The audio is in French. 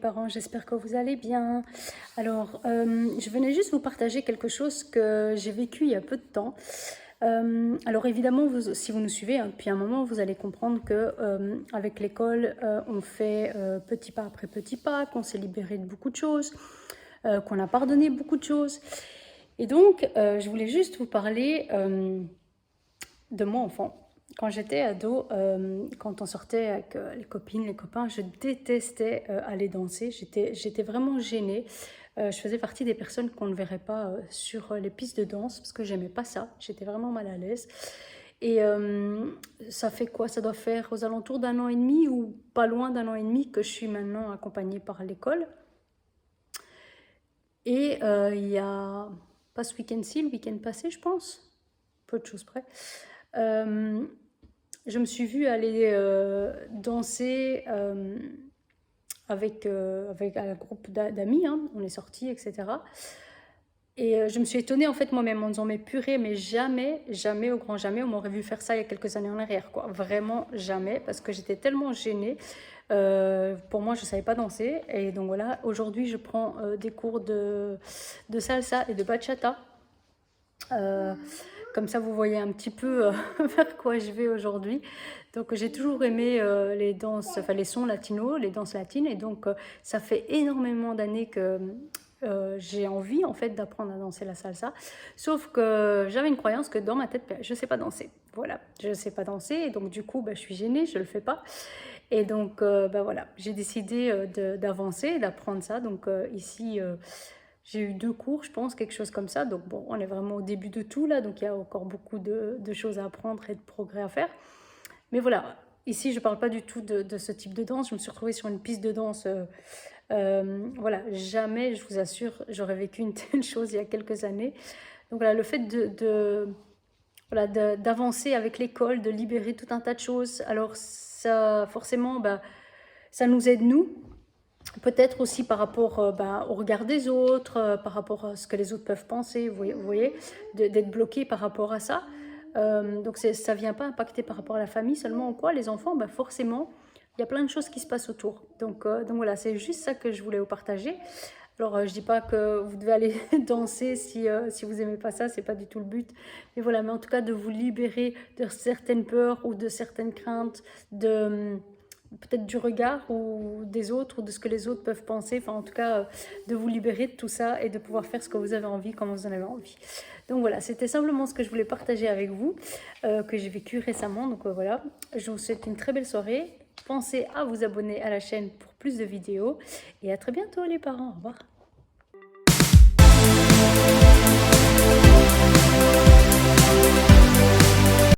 parents, j'espère que vous allez bien. Alors, je venais juste vous partager quelque chose que j'ai vécu il y a peu de temps. Alors évidemment, si vous nous suivez hein, depuis un moment, vous allez comprendre que avec l'école, on fait petit pas après petit pas, qu'on s'est libéré de beaucoup de choses, qu'on a pardonné beaucoup de choses. Et donc, je voulais juste vous parler de moi enfant. Quand j'étais ado, quand on sortait avec les copines, les copains, je détestais aller danser. J'étais vraiment gênée. Je faisais partie des personnes qu'on ne verrait pas sur les pistes de danse parce que j'aimais pas ça. J'étais vraiment mal à l'aise. Et ça fait quoi? Ça doit faire aux alentours d'un an et demi ou pas loin d'un an et demi que je suis maintenant accompagnée par l'école. Et il y a, pas ce week-end-ci, le week-end passé, je pense, peu de choses près. Euh, je me suis vue aller danser avec un groupe d'amis, hein. On est sortis, etc. Et je me suis étonnée en fait moi-même en disant mais purée, mais jamais, jamais, au grand jamais, on m'aurait vu faire ça il y a quelques années en arrière, quoi. Vraiment jamais, parce que j'étais tellement gênée. Pour moi, je ne savais pas danser. Et donc voilà, aujourd'hui, je prends des cours de salsa et de bachata. Euh, Comme ça, vous voyez un petit peu vers quoi je vais aujourd'hui. Donc, j'ai toujours aimé les danses, enfin les sons latinos, les danses latines. Et donc, ça fait énormément d'années que j'ai envie, en fait, d'apprendre à danser la salsa. Sauf que j'avais une croyance que dans ma tête, ben, je ne sais pas danser. Voilà, je ne sais pas danser. Et donc, du coup, ben, je suis gênée, je ne le fais pas. Et donc, ben voilà, j'ai décidé d'avancer, d'apprendre ça. Donc, ici... j'ai eu 2 cours, je pense, quelque chose comme ça. Donc bon, on est vraiment au début de tout là, donc il y a encore beaucoup de choses à apprendre et de progrès à faire. Mais voilà, ici je ne parle pas du tout de ce type de danse. Je me suis retrouvée sur une piste de danse. Voilà, jamais, je vous assure, j'aurais vécu une telle chose il y a quelques années. Donc voilà, le fait voilà, d'avancer avec l'école, de libérer tout un tas de choses. Alors ça, forcément, bah, ça nous aide nous. Peut-être aussi par rapport au regard des autres, par rapport à ce que les autres peuvent penser, vous voyez, d'être bloqué par rapport à ça. Donc ça ne vient pas impacter par rapport à la famille seulement ou quoi, les enfants, bah forcément, il y a plein de choses qui se passent autour. Donc voilà, c'est juste ça que je voulais vous partager. Alors je dis pas que vous devez aller danser si vous aimez pas ça, c'est pas du tout le but. Mais voilà, mais en tout cas de vous libérer de certaines peurs ou de certaines craintes, de peut-être du regard ou des autres ou de ce que les autres peuvent penser, enfin en tout cas de vous libérer de tout ça et de pouvoir faire ce que vous avez envie quand vous en avez envie. Donc voilà, c'était simplement ce que je voulais partager avec vous, que j'ai vécu récemment. Donc voilà, je vous souhaite une très belle soirée. Pensez à vous abonner à la chaîne pour plus de vidéos et à très bientôt les parents, au revoir.